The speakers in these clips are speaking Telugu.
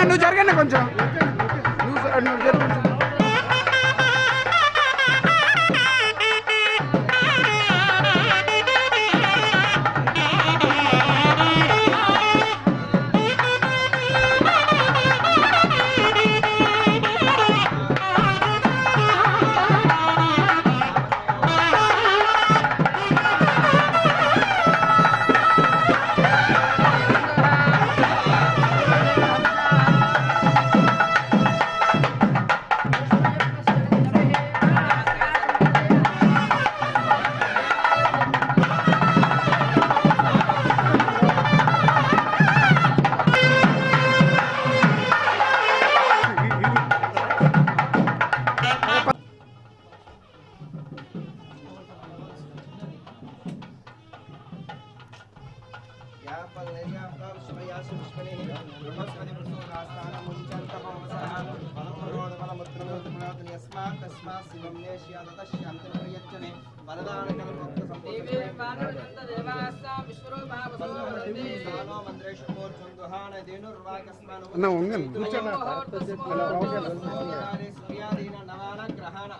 నువ్వు జరగండి కొంచెం నువ్వు జరుగు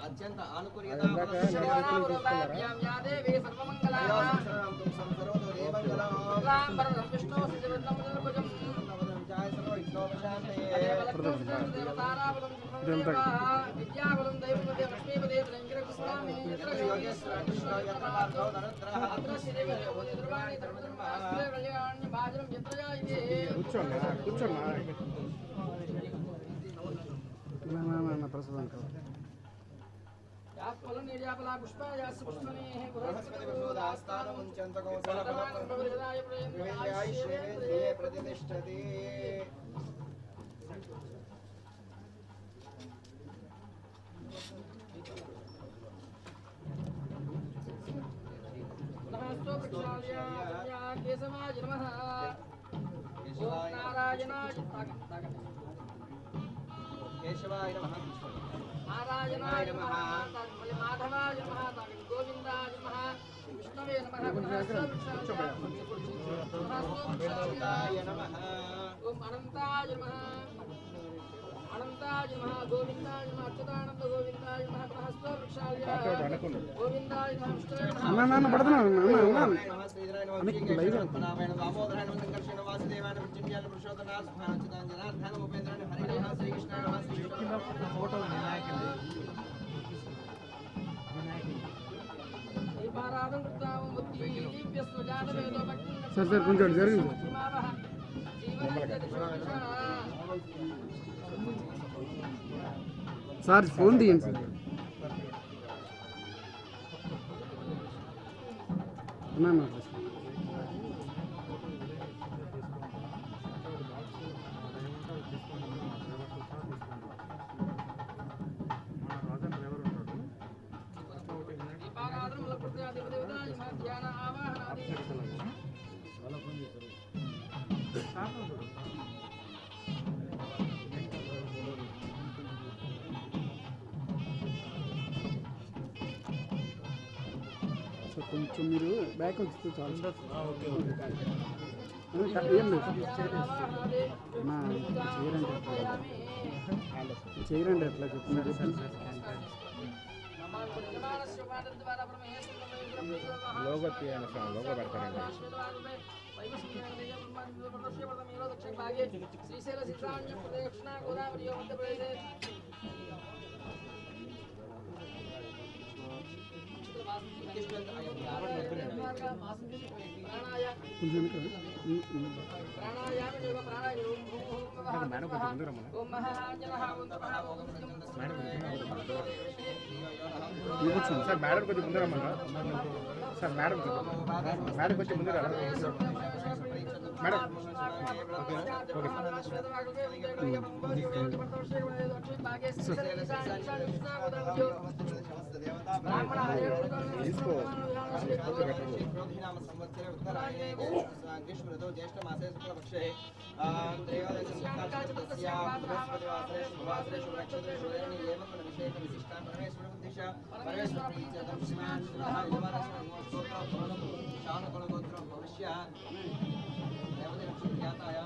అత్యంత ప్రతిష్టతి కేశవాయ నమః ఓం నారాయణాయ కేశవాయ నమః నారాయణాయ నమః మాధవాయ నమః గోవిందాయ నమః విష్ణవే నమః నమః ఓం అనంతాయ నమః అనంతాయ నమః గోవిందాయ నమః అచ్యుతానంద గోవిందాయ నమః ప్రహస్త వృక్షాయ గోవిందాయ నమః అన్న పడుతున్నాను శ్రీధరాయ నమః నారాయణ దామోదరాయ నమః సంకర్షణ వాసుదేవాయ నమః చిన్యాల పురుషోత్తమ సుఖానందం జనార్దన ఉపేంద్రాయ హరి నమః శ్రీకృష్ణాయ నమః శ్రీకృష్ణ ఫోటో వినాయకుడి దీపారాధన కృతావం ముక్తి దివ్యస్వ జాతవేదో భక్తి సార్ కొంచెం జరిగింది సార్ ఫోన్ తీయండి సార్ అన్నా కొంచెం మీరు బ్యాక్ వస్తే చాలు ఏం లేదు చేయరండి ఎట్లా చెప్తున్నారు లోగో తీయండి సార్ లోగో పెడతారండి శ్రీశైల సిద్ధాంజ దక్షిణ గోదావరి మధ్యప్రదేశ్ సార్ మేడం కొంచెం ముందు రమ్మన్నా సార్ మేడం మేడం కొంచెం ముందు రా మేడం తీసుకో గ్రీష్మ ఋతువు జ్యేష్ఠ మాసే శుక్లపక్షే त्रयोदशवासरे शुभवासरे शुभनक्षत्रे शुभयोनि एवं विशेष विशिष्टा परमेश्वर उद्देश परमेश्वर प्रीत्यर्थं श्रीमान् शानुकुलगोत्र भविष्य देवदेव ज्ञाताय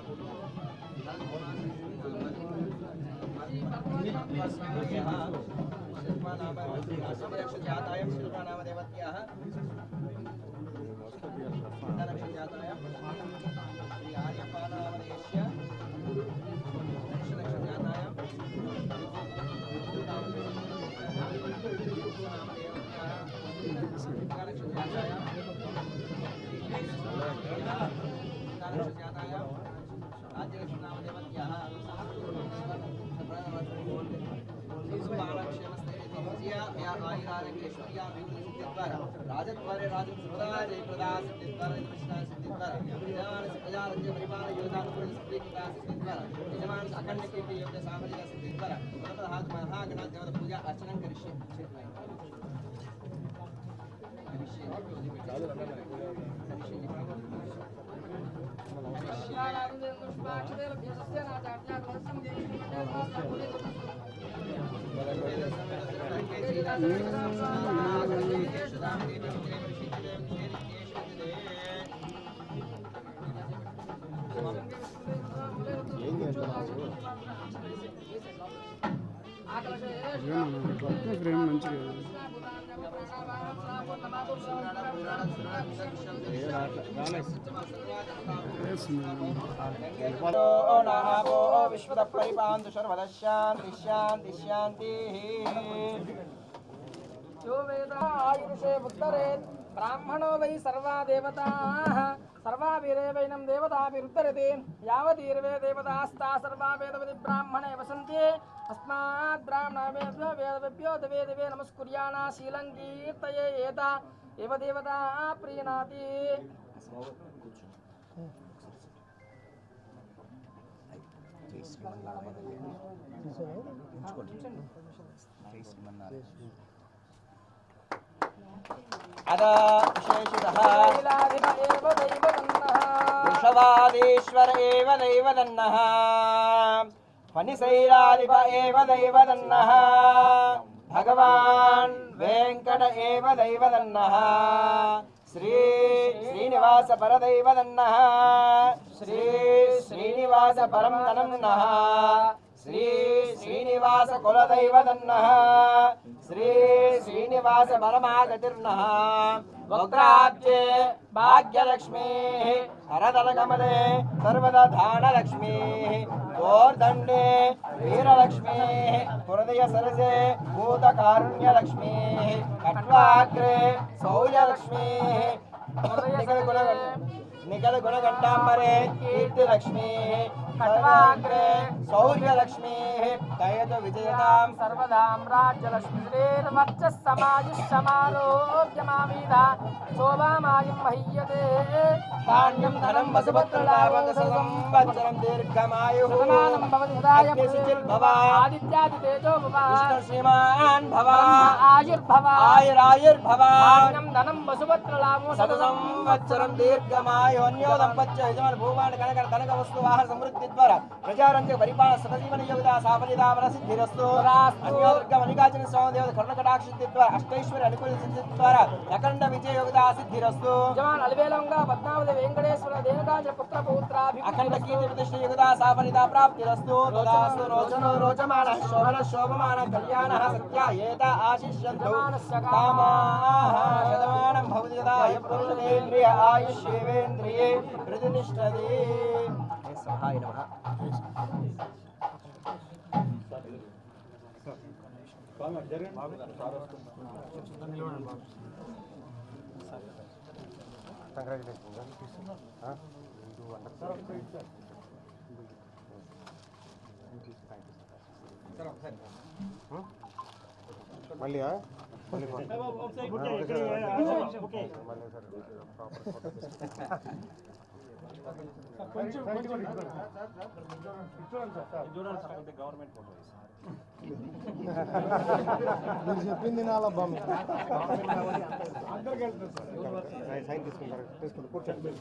राजद्वारे राजं सर्वदा जयप्रदा सिद्धिद्वारा निमिषा सिद्धिद्वारा यजमानस्य प्रजाराज्य परिपालन योगानुकूल सिद्धिद्वारा सिद्धिद्वारा यजमानस्य अखंड कीर्ति योग सामर्थ्य सिद्धिद्वारा प्रथमतः महागणाधिपति देवता पूजा अर्चना करिष्ये ఫ్రేమ్ మంచిగా विश्व परिपांतु सर्वदा शांति शांति शांति जो वेद आयुषे उत्तरेत् ब्राह्मणो वै सर्वा देवताः सर्वा वीरेवैनं देवताभिरुत्तरते यावतीर्वे देवतास्ता सर्वा वेदवति ब्राह्मणे वसन्ति अस्मात् ब्राह्मणेभ्यो वेदवेभ्यो दवे दवे नमस्कुर्याणा शीलं कीर्तयेत एव देवता प्रीणाति अदा विशेषतः वृषभादेश्वर एव दैवदन्नः फणिशैलाधिप एव दैवदन्नः भगवान् वेङ्कट एव दैवदन्नः श्री श्रीनिवास परदैवदन्नः श्री श्रीनिवास परं तनन्नः श्री श्रीनिवास कुलदैवदन्नः श्री श्रीनिवास परमागतिर्नः वक्राब्जे भाग्यलक्ष्मीः हरदलकमले सर्वदा धानलक्ष्मीः गोर्दण्डे वीरलक्ष्मीः हृदय सरसे भूतकारुण्यलक्ष्मीः कट्वाग्रे शौर्यलक्ष्मीः निखल गुणघण्टाम्बरे कीर्तिलक्ष्मीः खट्वाग्रे शौर्यलक्ष्मीः दयतु विजयतां सर्वदां राज्यलक्ष्मीर्वर्चस्समायुष्यमारोग्यमामीधा शोभामायुं महीयते धान्यं धनं वसुपत्रलाभसंवत्सरं दीर्घमायुः समानं भवति सदाय भव आदित्यादितेजो भव विष्णु श्रीमान् भव आयुर्भव आयुरायुर्भव धान्यं धनं वसुपत्रलाभो शतसंवत्सरं दीर्घमायुः अन्यो दम्पत्य यजमान भूमान कनक कनक वस्तु वाहन समृद्धि द्वारा प्रजारंज परिपालन सतजीवन योगदा साफल्यता सिद्धिरस्तु अन्यो दुर्गा मल्लिकार्जुन स्वामी देवता करुणकटाक्ष सिद्धि द्वारा अष्टैश्वर्य अनुकूल सिद्धि द्वारा अखंड विजय योगदा सिद्धिरस्तु जवान अलवेलंगा पद्मावती वेंकटेश्वर देवकांज पुत्र पौत्राभि अखंड कीर्ति प्रतिष्ठा योगदा साफल्यता प्राप्तिरस्तु तदास्तु रोचनो रोचमान शोभन शोभमान कल्याणः सत्यायेता आशिष्यन्तु कामाः शतमानं भवति यदा यपुरुषेन्द्रिय आयुष्येवेन्द्रिये प्रतिष्ठति सहाय नमः మళ్ళీ మీరు చెప్పింది నాలా బాగుంది సైన్ తీసుకుంటారు తీసుకుంటారు కూర్చోండి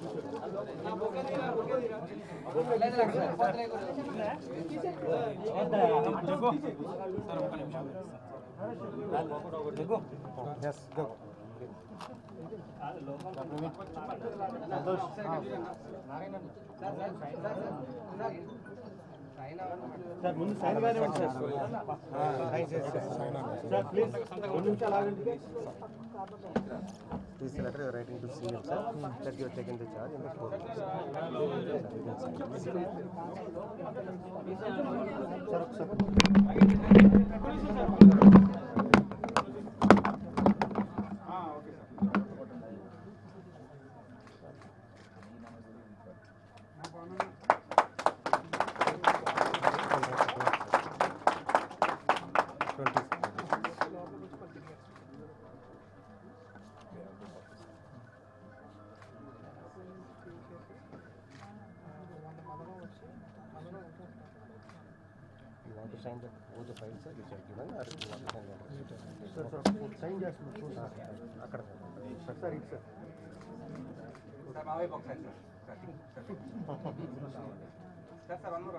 Yes, go. సార్ ముందు సైన్ గానే సార్ సార్ ప్లీజ్ 2 నిమిషాలు ఆగండి. This letter you are writing to CM sir that you have taken the charge in the court. You want to sign the both the files sir which are given or you want to sign one? Sir sign చేస్తున్నారు అక్కడ సార్ సార్ ఇది సార్ సార్ మావే ఒకసారి sir sir one more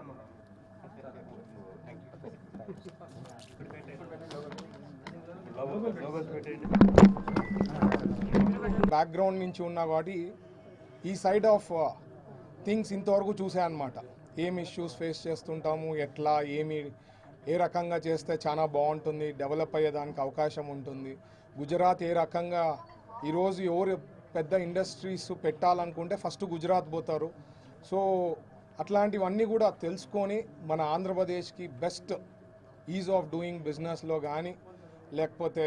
background నుంచి ఉన్నా కాబట్టి ఈ సైడ్ ఆఫ్ థింగ్స్ ఇంతవరకు చూసా అనమాట. ఏం ఇష్యూస్ ఫేస్ చేస్తుంటాము, ఎట్లా ఏ రకంగా చేస్తే చాలా బాగుంటుంది, డెవలప్ అయ్యేదానికి అవకాశం ఉంటుంది. గుజరాత్ ఏ రకంగా ఈరోజు ఎవరు పెద్ద ఇండస్ట్రీస్ పెట్టాలనుకుంటే ఫస్ట్ గుజరాత్ పోతారు. సో అట్లాంటివన్నీ కూడా తెలుసుకొని మన ఆంధ్రప్రదేశ్కి బెస్ట్ ఈజ్ ఆఫ్ డూయింగ్ బిజినెస్లో కానీ లేకపోతే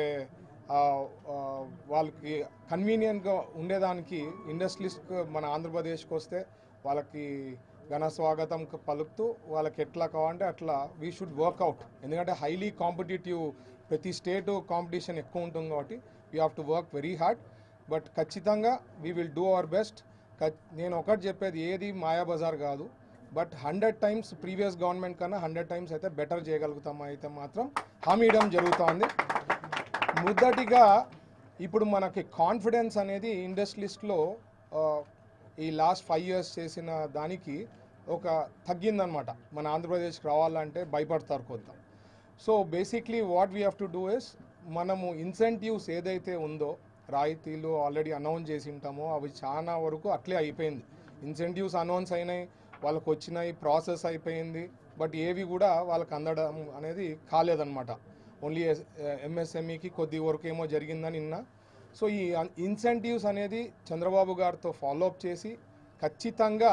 వాళ్ళకి కన్వీనియంట్గా ఉండేదానికి ఇండస్ట్రీస్కి మన ఆంధ్రప్రదేశ్కి వస్తే వాళ్ళకి ఘన స్వాగతం పలుకుతూ వాళ్ళకి ఎట్లా కావాలంటే అట్లా వీ షుడ్ వర్క్అవుట్. ఎందుకంటే హైలీ కాంపిటేటివ్, ప్రతి స్టేటు కాంపిటీషన్ ఎక్కువ ఉంటుంది కాబట్టి we have to work very hard. But ఖచ్చితంగా we will do our best. నేను ఒకటి చెప్పేది, ఏది మాయాబజార్ కాదు. బట్ 100 times ప్రీవియస్ గవర్నమెంట్ కన్నా 100 times అయితే బెటర్ చేయగలుగుతామా అయితే మాత్రం హామీ ఇవ్వడం జరుగుతుంది. మొదటిగా ఇప్పుడు మనకి కాన్ఫిడెన్స్ అనేది ఇండస్ట్రీస్లో ఈ లాస్ట్ 5 years చేసిన దానికి ఒక తగ్గిందనమాట. మన ఆంధ్రప్రదేశ్కి రావాలంటే భయపడతారు కొంత. So basically what we have to do is, మనము ఇన్సెంటివ్స్ ఏదైతే ఉందో రాయితీలు ఆల్రెడీ అనౌన్స్ చేసి ఉంటామో అవి చాలా వరకు అట్లే అయిపోయింది. ఇన్సెంటివ్స్ అనౌన్స్ అయినాయి, వాళ్ళకు వచ్చినాయి, ప్రాసెస్ అయిపోయింది. బట్ ఏవి కూడా వాళ్ళకి అందడం అనేది కాలేదన్నమాట. ఓన్లీ ఎంఎస్ఎంఈకి కొద్ది వరకు ఏమో జరిగిందని నిన్న. సో ఈ ఇన్సెంటివ్స్ అనేది చంద్రబాబు గారితో ఫాలోఅప్ చేసి ఖచ్చితంగా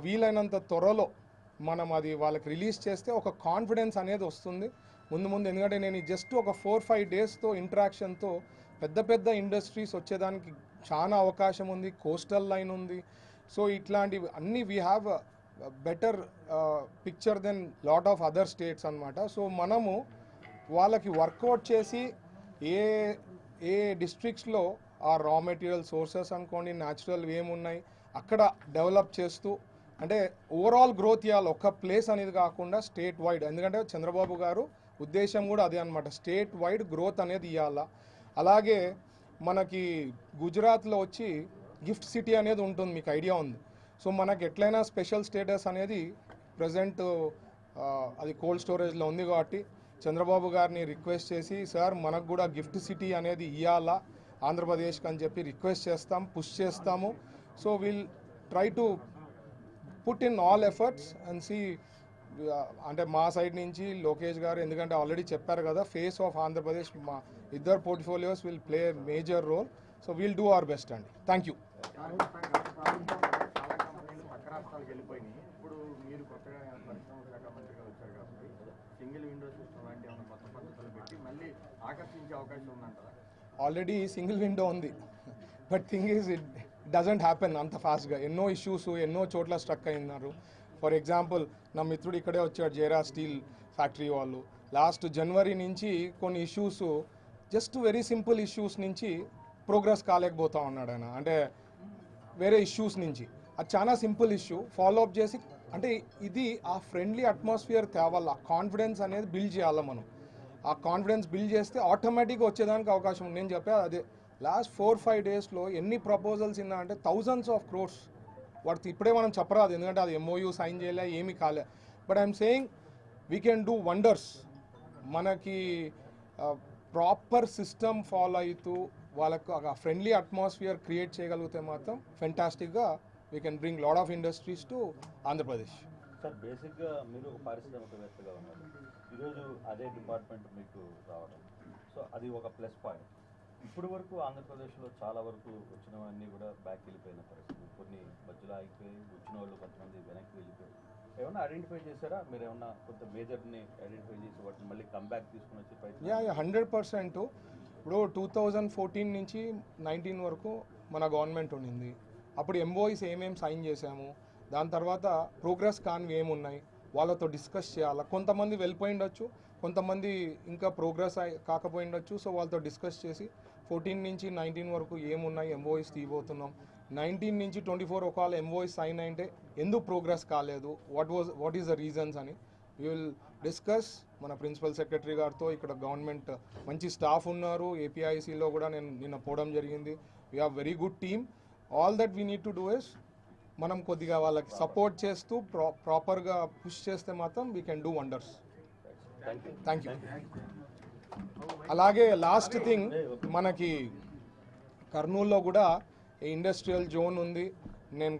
వీలైనంత త్వరలో మనం అది వాళ్ళకి రిలీజ్ చేస్తే ఒక కాన్ఫిడెన్స్ అనేది వస్తుంది ముందు. ఎందుకంటే నేను జస్ట్ ఒక 4-5 daysతో ఇంటరాక్షన్తో పెద్ద పెద్ద ఇండస్ట్రీస్ వచ్చేదానికి చాలా అవకాశం ఉంది. కోస్టల్ లైన్ ఉంది. సో ఇట్లాంటివి అన్నీ we have better picture then lot of other states అనమాట. సో మనము వాళ్ళకి వర్కౌట్ చేసి ఏ డిస్ట్రిక్ట్స్లో ఆ రా మెటీరియల్ సోర్సెస్ అనుకోండి, న్యాచురల్ ఏమున్నాయి అక్కడ డెవలప్ చేస్తూ, అంటే ఓవరాల్ గ్రోత్ ఇవ్వాలి. ఒక్క ప్లేస్ అనేది కాకుండా స్టేట్ వైడ్. ఎందుకంటే చంద్రబాబు గారు ఉద్దేశం కూడా అదే అనమాట, స్టేట్ వైడ్ గ్రోత్ అనేది ఇవ్వాలా. అలాగే మనకి గుజరాత్లో వచ్చి గిఫ్ట్ సిటీ అనేది ఉంటుంది, మీకు ఐడియా ఉంది. సో మనకి ఎట్లయినా స్పెషల్ స్టేటస్ అనేది ప్రజెంట్ అది కోల్డ్ స్టోరేజ్లో ఉంది కాబట్టి చంద్రబాబు గారిని రిక్వెస్ట్ చేసి, సార్ మనకు కూడా గిఫ్ట్ సిటీ అనేది ఇవ్వాలా ఆంధ్రప్రదేశ్కి అని చెప్పి రిక్వెస్ట్ చేస్తాం, పుష్ చేస్తాము. So will try to put in all efforts and see. అంటే మా సైడ్ నుంచి లోకేష్ గారు, ఎందుకంటే ఆల్రెడీ చెప్పారు కదా, ఫేస్ ఆఫ్ ఆంధ్రప్రదేశ్ మా ఇద్దరు portfolios will play major role. So will do our best అండి. Thank you. పక్క రాష్ట్రాలకు వెళ్ళిపోయినాయి. ఇప్పుడు మీరు కొత్తగా పరిశ్రమ శాఖ మంత్రిగా వచ్చారు కాబట్టి సింగిల్ విండో సిస్టమ్ లాంటి ఏమైనా కొత్త పద్ధతులు పెట్టి మళ్ళీ ఆకర్షించే అవకాశం ఉందంటారా? ఆల్రెడీ సింగిల్ విండో ఉంది. But thing is it doesn't happen అంత ఫాస్ట్గా. ఎన్నో ఇష్యూస్ ఎన్నో చోట్ల స్ట్రక్ అయినారు. ఫర్ ఎగ్జాంపుల్ నా మిత్రుడు ఇక్కడే వచ్చాడు, జేరా స్టీల్ ఫ్యాక్టరీ వాళ్ళు. లాస్ట్ జనవరి నుంచి కొన్ని issues, just very simple issues నుంచి ప్రోగ్రెస్ కాలేకపోతా ఉన్నాడు ఆయన. అంటే వేరే ఇష్యూస్ నుంచి అది చాలా సింపుల్ ఇష్యూ ఫాలోఅప్ చేసి, అంటే ఇది ఆ ఫ్రెండ్లీ అట్మాస్ఫియర్ తేవాలి. ఆ కాన్ఫిడెన్స్ అనేది బిల్డ్ చేయాలి మనం. ఆ కాన్ఫిడెన్స్ బిల్డ్ చేస్తే ఆటోమేటిక్గా వచ్చేదానికి అవకాశం ఉంది. నేను చెప్పా అదే, లాస్ట్ 4-5 daysలో ఎన్ని ప్రపోజల్స్ ఇన్నా అంటే thousands of crores. వాటి ఇప్పుడే మనం చెప్పరాదు, ఎందుకంటే అది MOU సైన్ చేయలే, ఏమీ కాలే. But I'm saying we can do wonders. మనకి ప్రాపర్ సిస్టమ్ ఫాలో అవుతూ వాళ్ళకు ఒక ఫ్రెండ్లీ అట్మాస్ఫియర్ క్రియేట్ చేయగలిగితే మాత్రం ఫెంటాస్టిక్గా we can bring lot of industries to Andhra Pradesh. Sir బేసిక్గా మీరు ఒక పారిశ్రామికవేత్తగా ఉన్నారు, ఈరోజు అదే డిపార్ట్మెంట్ మీకు రావడం, సో అది ఒక ప్లస్ పాయింట్. ఇప్పటి వరకు ఆంధ్రప్రదేశ్లో చాలా వరకు వచ్చినవన్నీ కూడా బ్యాక్ వెళ్ళిపోయిన పరిస్థితి, కొన్ని మధ్యలో ఆగిపోయి వచ్చిన వాళ్ళు కొంతమంది వెనక్కి వెళ్ళిపోయి. ఏమన్నా ఐడెంటిఫై చేశారా మీరు? ఏమన్నా కొంత మేజర్ని ఐడెంటిఫై చేసి వాటిని మళ్ళీ కంబ్యాక్ తీసుకుని వచ్చి ప్రయత్నం? 100%. ఇప్పుడు 2014 నుంచి 19 వరకు మన గవర్నమెంట్ ఉండింది. అప్పుడు ఎంఓఈస్ ఏమేమి సైన్ చేశాము, దాని తర్వాత ప్రోగ్రెస్ కానివి ఏమున్నాయి వాళ్ళతో డిస్కస్ చేయాలి. కొంతమంది వెళ్ళిపోయిండొచ్చు, కొంతమంది ఇంకా ప్రోగ్రెస్ కాకపోయిండొచ్చు. సో వాళ్ళతో డిస్కస్ చేసి 14 నుంచి 19 వరకు ఏమున్నాయి ఎంఓఈస్ తీయబోతున్నాం. 19 నుంచి 24 ఒకవేళ ఎంఓఈస్ సైన్ అయితే ఎందుకు ప్రోగ్రెస్ కాలేదు, వాట్ ఈస్ ద రీజన్స్ అని వీ విల్ డిస్కస్ మన ప్రిన్సిపల్ సెక్రటరీ గారితో. ఇక్కడ గవర్నమెంట్ మంచి స్టాఫ్ ఉన్నారు, ఏపీఐసిలో కూడా నేను నిన్న పోవడం జరిగింది. We have very good team. All that we need to do is మనం కొద్దిగా వాళ్ళకి సపోర్ట్ చేస్తూ ప్రాపర్గా పుష్ చేస్తే మాత్రం we can do wonders. Thank you. అలాగే లాస్ట్ థింగ్, మనకి కర్నూలులో కూడా ఇండస్ట్రియల్ జోన్ ఉంది. నేను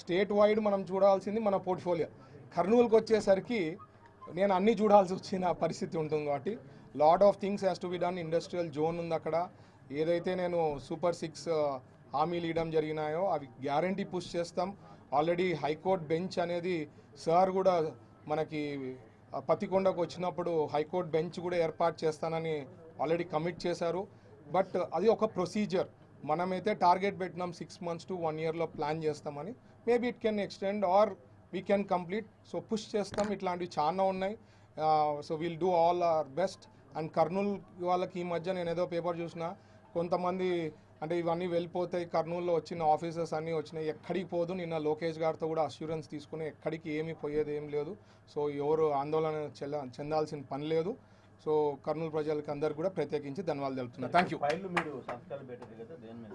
స్టేట్ వైడ్ మనం చూడాల్సింది మన పోర్ట్ఫోలియో. కర్నూలుకి వచ్చేసరికి నేను అన్నీ చూడాల్సి వచ్చిన పరిస్థితి ఉంటుంది. కాబట్టి lot of things has to be done. Industrial zone ఉంది అక్కడ. ఏదైతే నేను సూపర్ 6 హామీలు ఇవ్వడం జరిగినాయో అవి గ్యారంటీ పుష్ చేస్తాం. ఆల్రెడీ హైకోర్టు బెంచ్ అనేది సార్ కూడా మనకి పతికొండకు వచ్చినప్పుడు హైకోర్టు బెంచ్ కూడా ఏర్పాటు చేస్తానని ఆల్రెడీ కమిట్ చేశారు. బట్ అది ఒక ప్రొసీజర్. మనమైతే టార్గెట్ పెట్టినాం 6 months to 1 yearలో ప్లాన్ చేస్తామని. Maybe it can extend or we can complete. So push చేస్తాం. ఇట్లాంటివి చాలా ఉన్నాయి. So will do all our best. And Kurnool వాళ్ళకి ఈ మధ్య నేను ఏదో పేపర్ చూసిన, కొంతమంది అంటే ఇవన్నీ వెళ్ళిపోతాయి, కర్నూలులో వచ్చిన ఆఫీసర్స్ అన్నీ వచ్చినాయి, ఎక్కడికి పోదు. నిన్న లోకేష్ గారితో కూడా అష్యూరెన్స్ తీసుకుని ఎక్కడికి ఏమీ పోయేది ఏం లేదు. సో ఎవరు ఆందోళన చెందాల్సిన పని లేదు. సో కర్నూలు ప్రజలకి అందరికి కూడా ప్రత్యేకించి ధన్యవాదాలు తెలుపుతున్నాను. Thank you. ఫైళ్ళు మీరు సంతకాలు పెట్టారు కదా, దేని మీద?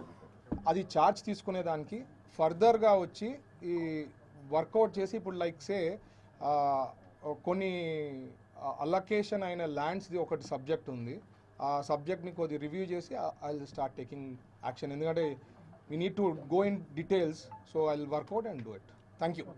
అది ఛార్జ్ తీసుకునేదానికి ఫర్దర్గా వచ్చి ఈ వర్కౌట్ చేసి ఇప్పుడు లైక్ సే కొన్ని అలొకేషన్ అయిన ల్యాండ్స్ది ఒకటి సబ్జెక్ట్ ఉంది. ఆ సబ్జెక్ట్ని కొద్దిగా రివ్యూ చేసి I will start taking action. ఎందుకంటే we need to go in details. So I will work out and do it. Thank you.